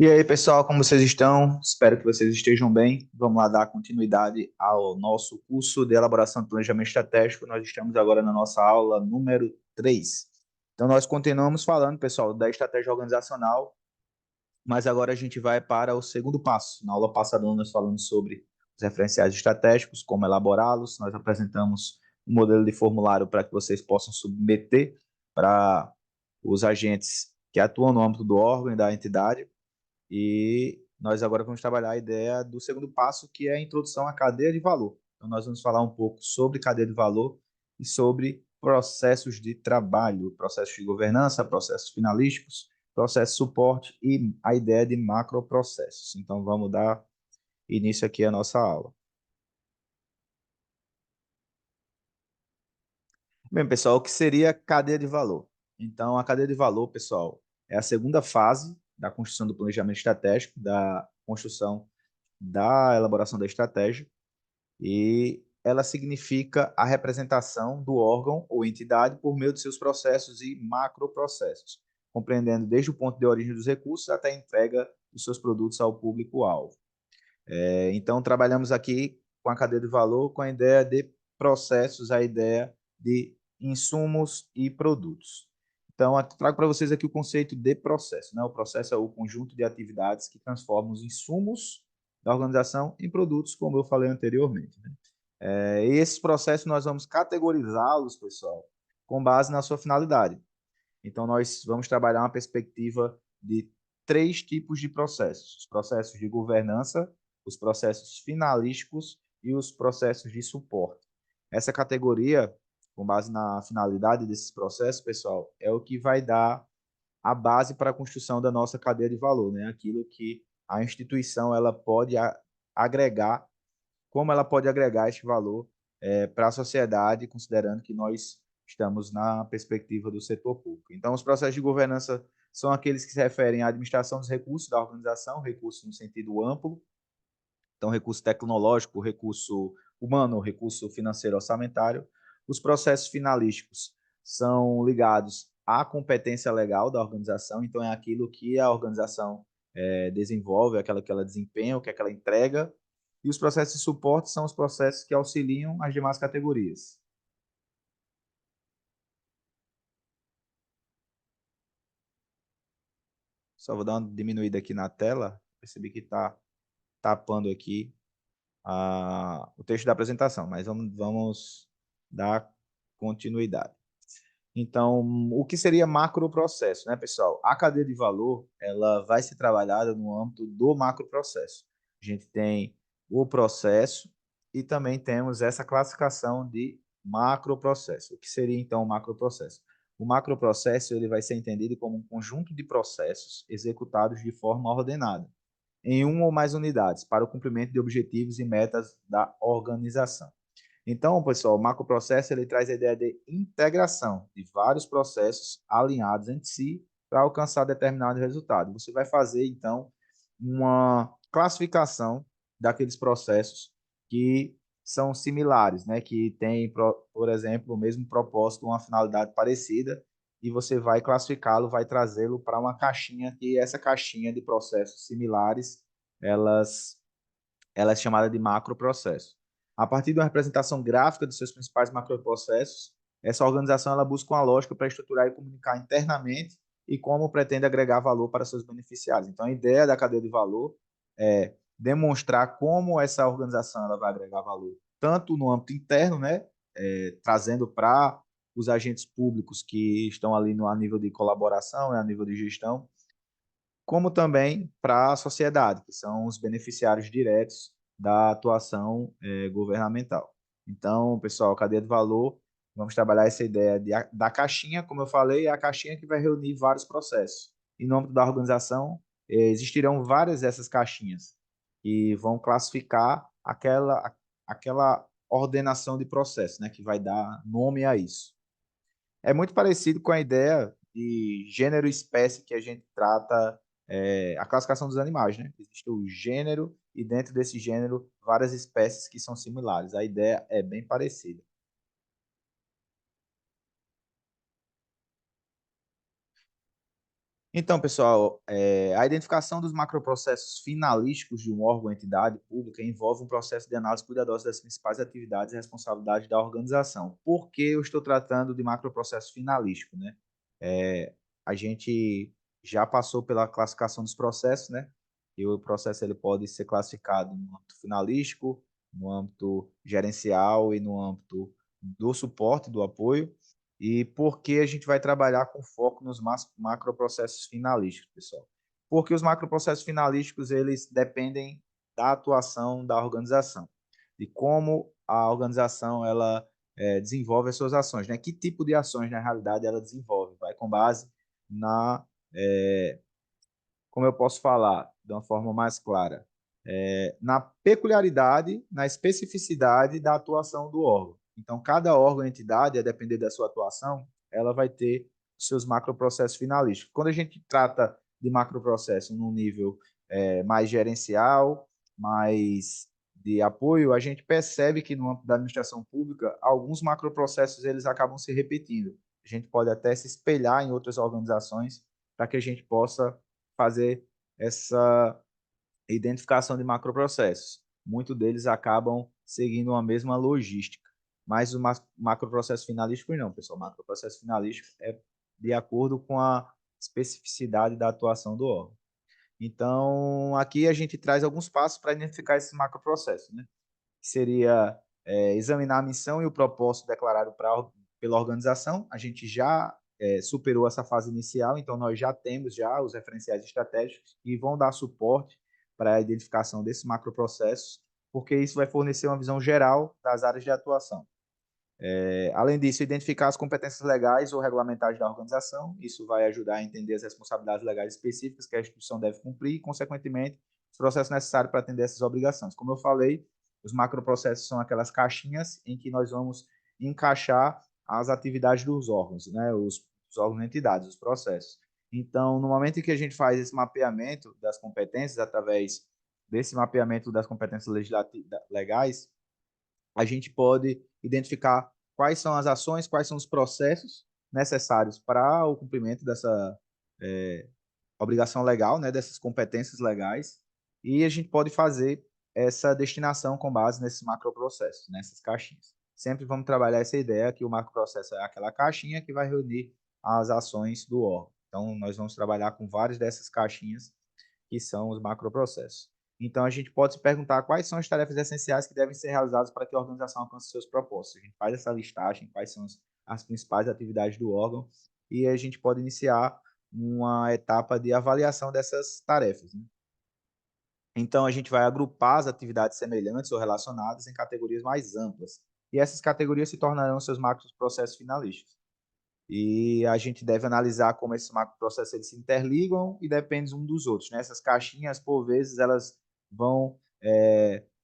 E aí, pessoal, como vocês estão? Espero que vocês estejam bem. Vamos lá dar continuidade ao nosso curso de elaboração de planejamento estratégico. Nós estamos agora na nossa aula número 3. Então, nós continuamos falando, pessoal, da estratégia organizacional, mas agora a gente vai para o segundo passo. Na aula passada, nós falamos sobre os referenciais estratégicos, como elaborá-los. Nós apresentamos um modelo de formulário para que vocês possam submeter para os agentes que atuam no âmbito do órgão e da entidade. E nós agora vamos trabalhar a ideia do segundo passo, que é a introdução à cadeia de valor. Então, nós vamos falar um pouco sobre cadeia de valor e sobre processos de trabalho, processos de governança, processos finalísticos, processo de suporte e a ideia de macroprocessos. Então, vamos dar início aqui à nossa aula. Bem, pessoal, o que seria cadeia de valor? Então, a cadeia de valor, pessoal, é a segunda fase da construção do planejamento estratégico, da construção da elaboração da estratégia, e ela significa a representação do órgão ou entidade por meio de seus processos e macroprocessos, compreendendo desde o ponto de origem dos recursos até a entrega dos seus produtos ao público-alvo. Então, trabalhamos aqui com a cadeia de valor, com a ideia de processos, a ideia de insumos e produtos. Então, trago para vocês aqui o conceito de processo. Né? O processo é o conjunto de atividades que transformam os insumos da organização em produtos, como eu falei anteriormente. Né? E esses processos nós vamos categorizá-los, pessoal, com base na sua finalidade. Então, nós vamos trabalhar uma perspectiva de três tipos de processos: os processos de governança, os processos finalísticos e os processos de suporte. Essa categoria, com base na finalidade desses processos, pessoal, é o que vai dar a base para a construção da nossa cadeia de valor, né? Aquilo que a instituição ela pode agregar, como ela pode agregar este valor para a sociedade, considerando que nós estamos na perspectiva do setor público. Então, os processos de governança são aqueles que se referem à administração dos recursos da organização, recursos no sentido amplo, então, recurso tecnológico, recurso humano, recurso financeiro orçamentário. Os processos finalísticos são ligados à competência legal da organização, então é aquilo que a organização desenvolve, aquela que ela desempenha, o que é que ela entrega. E os processos de suporte são os processos que auxiliam as demais categorias. Só vou dar uma diminuída aqui na tela, percebi que está tapando aqui o texto da apresentação, mas vamos dar continuidade. Então, o que seria macroprocesso, né, pessoal? A cadeia de valor, ela vai ser trabalhada no âmbito do macroprocesso. A gente tem o processo e também temos essa classificação de macroprocesso. O que seria, então, o macroprocesso? O macroprocesso, ele vai ser entendido como um conjunto de processos executados de forma ordenada, em uma ou mais unidades, para o cumprimento de objetivos e metas da organização. Então, pessoal, o macroprocesso ele traz a ideia de integração de vários processos alinhados entre si para alcançar determinado resultado. Você vai fazer, então, uma classificação daqueles processos que são similares, né? Que têm, por exemplo, o mesmo propósito, uma finalidade parecida, e você vai classificá-lo, vai trazê-lo para uma caixinha, e essa caixinha de processos similares, elas ela é chamada de macroprocesso. A partir de uma representação gráfica dos seus principais macroprocessos, essa organização ela busca uma lógica para estruturar e comunicar internamente e como pretende agregar valor para seus beneficiários. Então, a ideia da cadeia de valor é demonstrar como essa organização ela vai agregar valor, tanto no âmbito interno, né, trazendo para os agentes públicos que estão ali no a nível de colaboração, a nível de gestão, como também para a sociedade, que são os beneficiários diretos da atuação governamental. Então, pessoal, cadeia de valor, vamos trabalhar essa ideia da caixinha, como eu falei, é a caixinha que vai reunir vários processos. Em nome da organização, existirão várias dessas caixinhas que vão classificar aquela ordenação de processo, né, que vai dar nome a isso. É muito parecido com a ideia de gênero e espécie que a gente trata a classificação dos animais, né? Existe o gênero e dentro desse gênero várias espécies que são similares. A ideia é bem parecida. Então, pessoal, a identificação dos macroprocessos finalísticos de um órgão ou entidade pública envolve um processo de análise cuidadosa das principais atividades e responsabilidades da organização. Por que eu estou tratando de macroprocesso finalístico, né? A gente já passou pela classificação dos processos, né? E o processo ele pode ser classificado no âmbito finalístico, no âmbito gerencial e no âmbito do suporte, do apoio. E por que a gente vai trabalhar com foco nos macroprocessos finalísticos, pessoal? Porque os macroprocessos finalísticos, eles dependem da atuação da organização, de como a organização ela desenvolve as suas ações, né? Que tipo de ações, na realidade, ela desenvolve? Vai com base na, como eu posso falar de uma forma mais clara, na peculiaridade, na especificidade da atuação do órgão. Então, cada órgão, entidade, a depender da sua atuação, ela vai ter seus macroprocessos finalísticos. Quando a gente trata de macroprocesso num nível mais gerencial, mais de apoio, a gente percebe que no âmbito da administração pública, alguns macroprocessos eles acabam se repetindo. A gente pode até se espelhar em outras organizações para que a gente possa fazer essa identificação de macroprocessos. Muitos deles acabam seguindo uma mesma logística, mas o macroprocesso finalístico não, pessoal. O macroprocesso finalístico é de acordo com a especificidade da atuação do órgão. Então, aqui a gente traz alguns passos para identificar esses macroprocessos, né? Que seria examinar a missão e o propósito declarado pela organização. A gente já superou essa fase inicial, então nós já temos já os referenciais estratégicos que vão dar suporte para a identificação desses macroprocessos, porque isso vai fornecer uma visão geral das áreas de atuação. Além disso, identificar as competências legais ou regulamentares da organização. Isso vai ajudar a entender as responsabilidades legais específicas que a instituição deve cumprir e, consequentemente, os processos necessários para atender essas obrigações. Como eu falei, os macroprocessos são aquelas caixinhas em que nós vamos encaixar as atividades dos órgãos, né? Os órgãos e entidades, os processos. Então, no momento em que a gente faz esse mapeamento das competências, através desse mapeamento das competências legais, a gente pode identificar quais são as ações, quais são os processos necessários para o cumprimento dessa obrigação legal, né, dessas competências legais, e a gente pode fazer essa destinação com base nesses macroprocessos, nessas caixinhas. Sempre vamos trabalhar essa ideia que o macroprocesso é aquela caixinha que vai reunir as ações do órgão. Então, nós vamos trabalhar com várias dessas caixinhas que são os macroprocessos. Então, a gente pode se perguntar quais são as tarefas essenciais que devem ser realizadas para que a organização alcance seus propósitos. A gente faz essa listagem, quais são as principais atividades do órgão, e a gente pode iniciar uma etapa de avaliação dessas tarefas. Né? Então, a gente vai agrupar as atividades semelhantes ou relacionadas em categorias mais amplas. E essas categorias se tornarão seus macroprocessos finalistas. E a gente deve analisar como esses macroprocessos eles se interligam e dependem um dos outros. Né? Essas caixinhas, por vezes, elas vão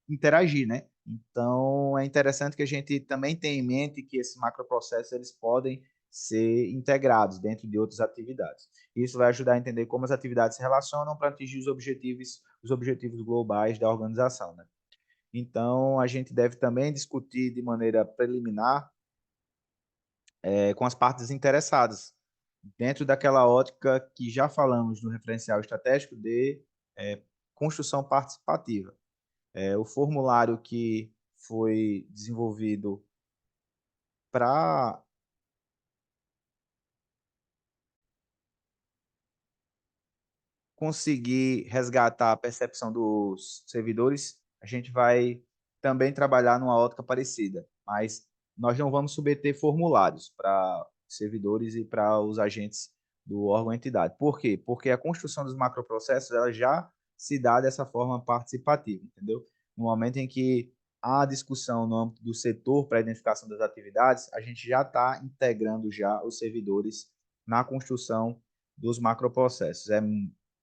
interagir, né? Então, é interessante que a gente também tenha em mente que esses macroprocessos eles podem ser integrados dentro de outras atividades. Isso vai ajudar a entender como as atividades se relacionam para atingir os objetivos globais da organização, né? Então, a gente deve também discutir de maneira preliminar com as partes interessadas, dentro daquela ótica que já falamos no referencial estratégico de construção participativa. O formulário que foi desenvolvido para conseguir resgatar a percepção dos servidores, a gente vai também trabalhar numa ótica parecida, mas nós não vamos submeter formulários para servidores e para os agentes do órgão entidade. Por quê? Porque a construção dos macroprocessos ela já se dá dessa forma participativa, entendeu? No momento em que há discussão no âmbito do setor para a identificação das atividades, a gente já está integrando já os servidores na construção dos macroprocessos. É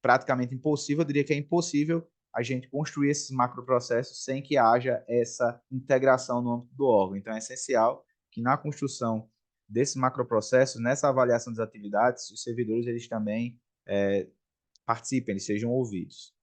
praticamente impossível, eu diria que é impossível a gente construir esses macroprocessos sem que haja essa integração no âmbito do órgão. Então, é essencial que na construção desses macroprocessos, nessa avaliação das atividades, os servidores eles também participem, eles sejam ouvidos.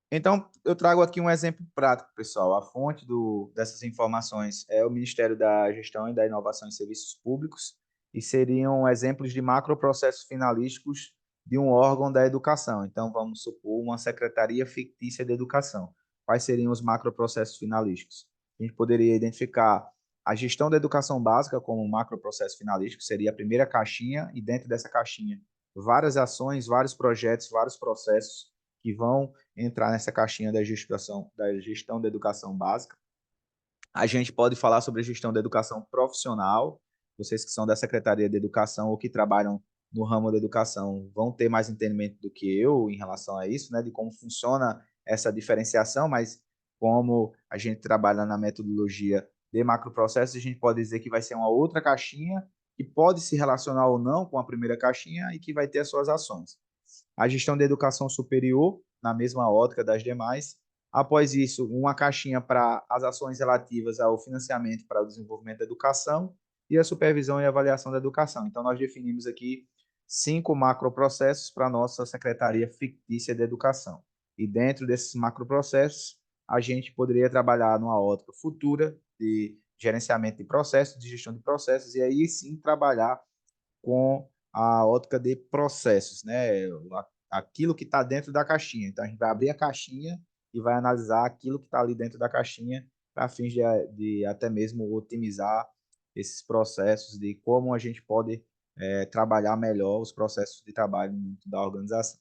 Então, eu trago aqui um exemplo prático, pessoal. A fonte dessas informações é o Ministério da Gestão e da Inovação em Serviços Públicos e seriam exemplos de macroprocessos finalísticos de um órgão da educação. Então, vamos supor uma secretaria fictícia de educação. Quais seriam os macroprocessos finalísticos? A gente poderia identificar a gestão da educação básica como um macroprocesso finalístico, seria a primeira caixinha, e dentro dessa caixinha, várias ações, vários projetos, vários processos que vão entrar nessa caixinha da gestão da educação básica. A gente pode falar sobre a gestão da educação profissional. Vocês que são da Secretaria de Educação ou que trabalham no ramo da educação vão ter mais entendimento do que eu em relação a isso, né, de como funciona essa diferenciação, mas como a gente trabalha na metodologia de macroprocessos, a gente pode dizer que vai ser uma outra caixinha que pode se relacionar ou não com a primeira caixinha e que vai ter as suas ações. A gestão da educação superior, na mesma ótica das demais. Após isso, uma caixinha para as ações relativas ao financiamento para o desenvolvimento da educação e a supervisão e avaliação da educação. Então, nós definimos aqui 5 macroprocessos para a nossa Secretaria Fictícia de Educação. E dentro desses macroprocessos, a gente poderia trabalhar numa ótica futura de gerenciamento de processos, de gestão de processos, e aí sim trabalhar com a ótica de processos, né? Aquilo que está dentro da caixinha. Então, a gente vai abrir a caixinha e vai analisar aquilo que está ali dentro da caixinha para fins de até mesmo otimizar esses processos, de como a gente pode trabalhar melhor os processos de trabalho da organização.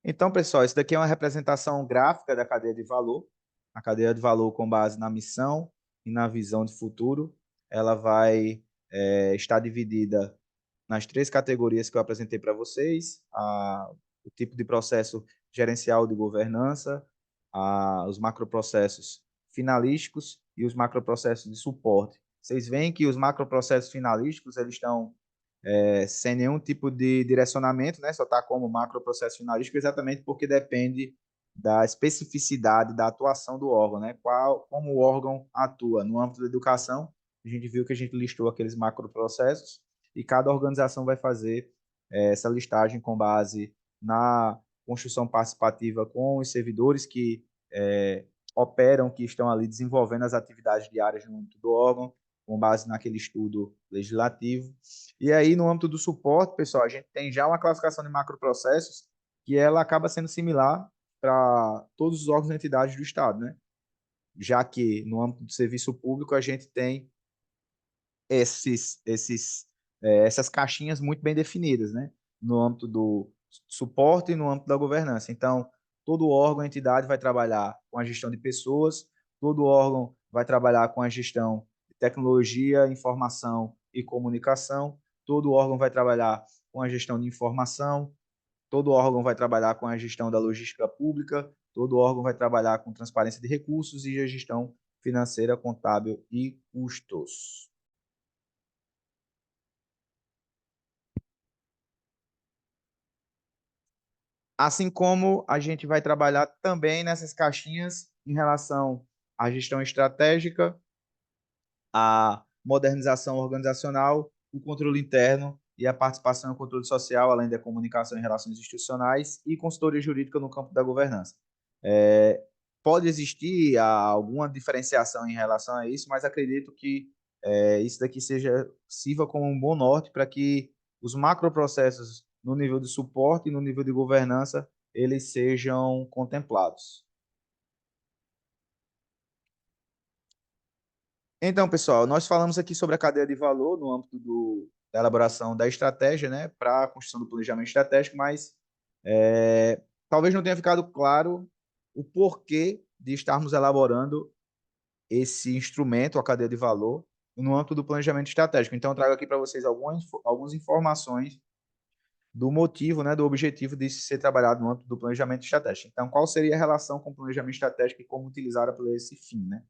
Então, pessoal, isso daqui é uma representação gráfica da cadeia de valor. A cadeia de valor com base na missão e na visão de futuro. Ela vai estar dividida nas 3 categorias que eu apresentei para vocês: o tipo de processo gerencial de governança, os macroprocessos finalísticos e os macroprocessos de suporte. Vocês veem que os macroprocessos finalísticos eles estão sem nenhum tipo de direcionamento, né? Só está como macroprocesso finalístico, exatamente porque depende da especificidade da atuação do órgão, né? Como o órgão atua no âmbito da educação. A gente viu que a gente listou aqueles macroprocessos e cada organização vai fazer essa listagem com base na construção participativa com os servidores que operam, que estão ali desenvolvendo as atividades diárias no âmbito do órgão, com base naquele estudo legislativo. E aí, no âmbito do suporte, pessoal, a gente tem já uma classificação de macroprocessos que ela acaba sendo similar para todos os órgãos e entidades do Estado, né? Já que no âmbito do serviço público a gente tem essas caixinhas muito bem definidas, né? No âmbito do suporte e no âmbito da governança. Então, todo órgão, entidade vai trabalhar com a gestão de pessoas, todo órgão vai trabalhar com a gestão de tecnologia, informação e comunicação, todo órgão vai trabalhar com a gestão de informação, todo órgão vai trabalhar com a gestão da logística pública, todo órgão vai trabalhar com transparência de recursos e a gestão financeira, contábil e custos. Assim como a gente vai trabalhar também nessas caixinhas em relação à gestão estratégica, à modernização organizacional, o controle interno e a participação e o controle social, além da comunicação e relações institucionais e consultoria jurídica no campo da governança. É, pode existir alguma diferenciação em relação a isso, mas acredito que isso daqui sirva como um bom norte para que os macroprocessos no nível de suporte e no nível de governança eles sejam contemplados. Então, pessoal, nós falamos aqui sobre a cadeia de valor no âmbito da elaboração da estratégia, né, para a construção do planejamento estratégico, mas talvez não tenha ficado claro o porquê de estarmos elaborando esse instrumento, a cadeia de valor, no âmbito do planejamento estratégico. Então, eu trago aqui para vocês algumas informações do motivo, né, do objetivo de ser trabalhado no âmbito do planejamento estratégico. Então, qual seria a relação com o planejamento estratégico e como utilizá-la para esse fim, né?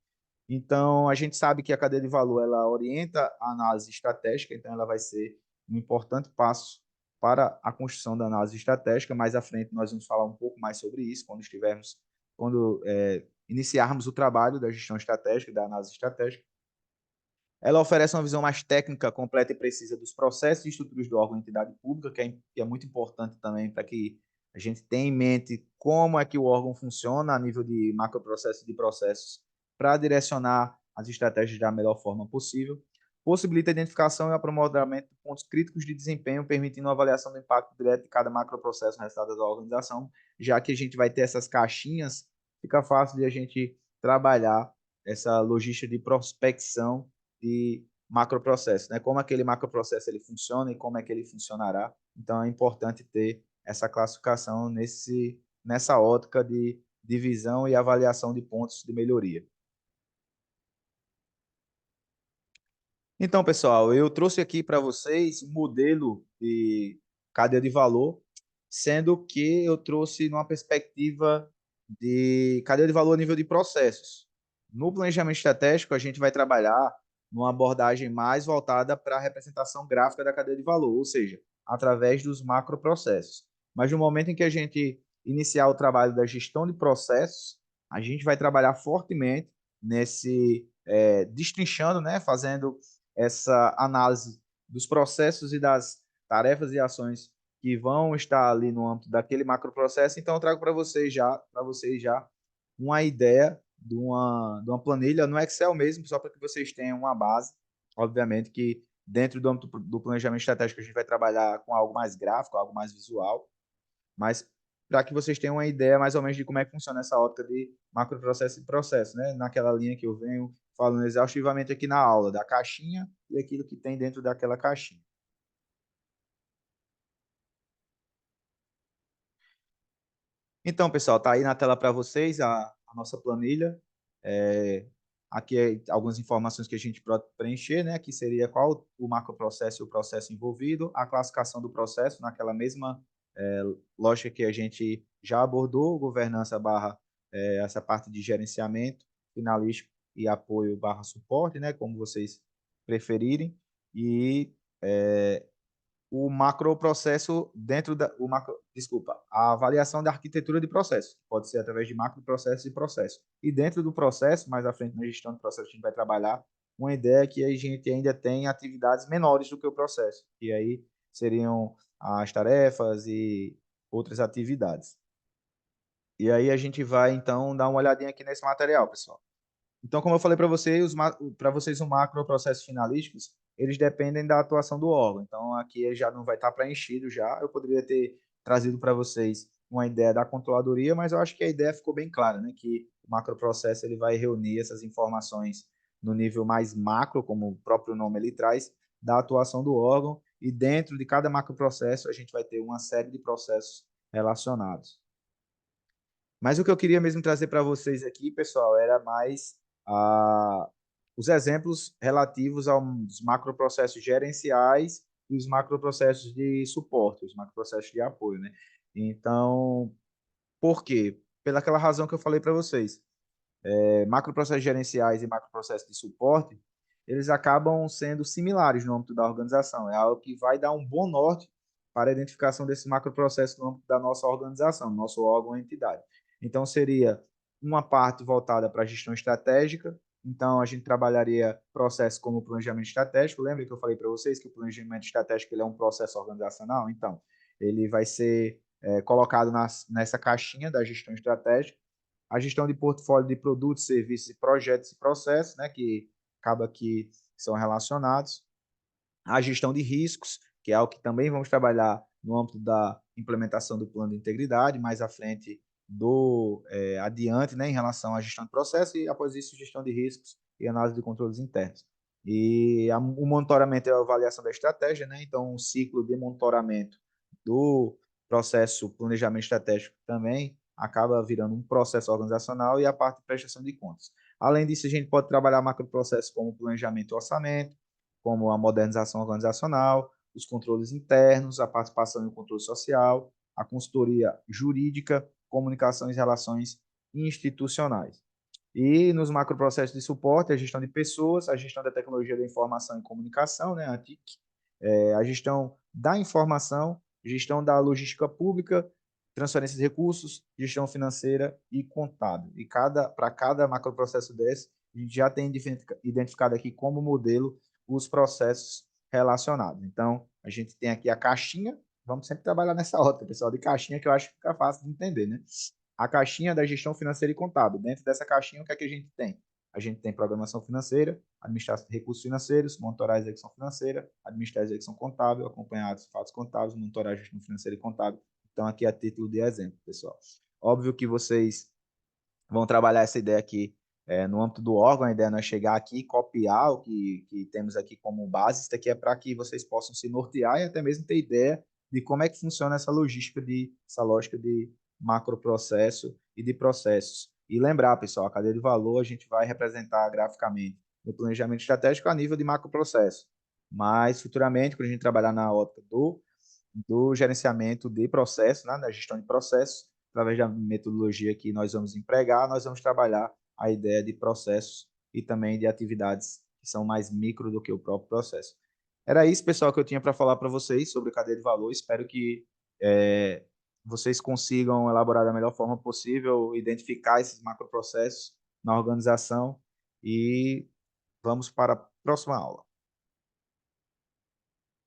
Então, a gente sabe que a cadeia de valor ela orienta a análise estratégica, então ela vai ser um importante passo para a construção da análise estratégica. Mais à frente nós vamos falar um pouco mais sobre isso quando iniciarmos o trabalho da gestão estratégica, da análise estratégica. Ela oferece uma visão mais técnica, completa e precisa dos processos e estruturas do órgão ou entidade pública, que é muito importante também para que a gente tenha em mente como é que o órgão funciona a nível de macroprocessos e de processos para direcionar as estratégias da melhor forma possível. Possibilita a identificação e o aprimoramento de pontos críticos de desempenho, permitindo a avaliação do impacto direto de cada macroprocesso no resultado da organização, já que a gente vai ter essas caixinhas, fica fácil de a gente trabalhar essa logística de prospecção de macroprocesso, né? Como aquele macroprocesso ele funciona e como é que ele funcionará. Então é importante ter essa classificação nessa ótica de divisão e avaliação de pontos de melhoria. Então, pessoal, eu trouxe aqui para vocês um modelo de cadeia de valor, sendo que eu trouxe numa perspectiva de cadeia de valor a nível de processos. No planejamento estratégico, a gente vai trabalhar numa abordagem mais voltada para a representação gráfica da cadeia de valor, ou seja, através dos macroprocessos. Mas no momento em que a gente iniciar o trabalho da gestão de processos, a gente vai trabalhar fortemente destrinchando, né, fazendo essa análise dos processos e das tarefas e ações que vão estar ali no âmbito daquele macroprocesso. Então, eu trago para vocês já uma ideia de uma planilha no Excel mesmo, só para que vocês tenham uma base. Obviamente que dentro do âmbito do planejamento estratégico a gente vai trabalhar com algo mais gráfico, algo mais visual, mas para que vocês tenham uma ideia mais ou menos de como é que funciona essa ótica de macroprocesso e processo, né? Naquela linha que eu venho falando exaustivamente aqui na aula, da caixinha e aquilo que tem dentro daquela caixinha. Então, pessoal, tá aí na tela para vocês a nossa planilha. É, aqui é algumas informações que a gente pode preencher, né? Aqui seria qual o macroprocesso e o processo envolvido, a classificação do processo naquela mesma lógica que a gente já abordou, governança barra essa parte de gerenciamento finalístico e apoio barra suporte, né? Como vocês preferirem. E o macroprocesso dentro da o macro, desculpa, a avaliação da arquitetura de processo, pode ser através de macroprocessos e processos. E dentro do processo, mais à frente na gestão de processo, a gente vai trabalhar uma ideia que a gente ainda tem atividades menores do que o processo, e aí seriam as tarefas e outras atividades. E aí a gente vai então dar uma olhadinha aqui nesse material, pessoal. Então, como eu falei para vocês, os macroprocessos finalísticos, eles dependem da atuação do órgão. Então, aqui ele já não vai estar preenchido já. Eu poderia ter trazido para vocês uma ideia da controladoria, mas eu acho que a ideia ficou bem clara, né? Que o macroprocesso ele vai reunir essas informações no nível mais macro, como o próprio nome ele traz, da atuação do órgão. E dentro de cada macroprocesso, a gente vai ter uma série de processos relacionados. Mas o que eu queria mesmo trazer para vocês aqui, pessoal, era mais os exemplos relativos aos macroprocessos gerenciais e os macroprocessos de suporte, os macroprocessos de apoio, né? Então, por quê? Pelaquela razão que eu falei para vocês. Macroprocessos gerenciais e macroprocessos de suporte, eles acabam sendo similares no âmbito da organização. É algo que vai dar um bom norte para a identificação desse macroprocesso no âmbito da nossa organização, do nosso órgão ou entidade. Então, seria uma parte voltada para a gestão estratégica. Então, a gente trabalharia processos como o planejamento estratégico. Lembra que eu falei para vocês que o planejamento estratégico ele é um processo organizacional? Então, ele vai ser colocado nessa caixinha da gestão estratégica, a gestão de portfólio de produtos, serviços, projetos e processos, né, que acaba que são relacionados, a gestão de riscos, que é algo que também vamos trabalhar no âmbito da implementação do plano de integridade, mais à frente adiante, né, em relação à gestão de processo e após isso gestão de riscos e análise de controles internos. E o monitoramento é a avaliação da estratégia, né? Então, o ciclo de monitoramento do processo planejamento estratégico também acaba virando um processo organizacional e a parte de prestação de contas. Além disso, a gente pode trabalhar macroprocessos como planejamento e orçamento, como a modernização organizacional, os controles internos, a participação e o controle social, a consultoria jurídica, comunicações e relações institucionais. E nos macroprocessos de suporte, a gestão de pessoas, a gestão da tecnologia da informação e comunicação, né, a TIC, a gestão da informação, gestão da logística pública, transferência de recursos, gestão financeira e contábil. E para cada macroprocesso desse, a gente já tem identificado aqui como modelo os processos relacionados. Então, a gente tem aqui a caixinha, vamos sempre trabalhar nessa ótica, pessoal, de caixinha, que eu acho que fica fácil de entender, né? A caixinha da gestão financeira e contábil. Dentro dessa caixinha, o que é que a gente tem? A gente tem programação financeira, administração de recursos financeiros, monitorar a execução financeira, administrar a execução contábil, acompanhar os fatos contábeis, monitorar a gestão financeira e contábil. Então, aqui a título de exemplo, pessoal. Óbvio que vocês vão trabalhar essa ideia aqui no âmbito do órgão. A ideia não é chegar aqui e copiar o que temos aqui como base. Isso aqui é para que vocês possam se nortear e até mesmo ter ideia de como é que funciona essa logística, essa lógica de macroprocesso e de processos. E lembrar, pessoal, a cadeia de valor a gente vai representar graficamente no planejamento estratégico a nível de macroprocesso. Mas, futuramente, quando a gente trabalhar na ótica do gerenciamento de processos, né, da gestão de processos, através da metodologia que nós vamos empregar, nós vamos trabalhar a ideia de processos e também de atividades que são mais micro do que o próprio processo. Era isso, pessoal, que eu tinha para falar para vocês sobre cadeia de valor. Espero que vocês consigam elaborar da melhor forma possível, identificar esses macroprocessos na organização e vamos para a próxima aula.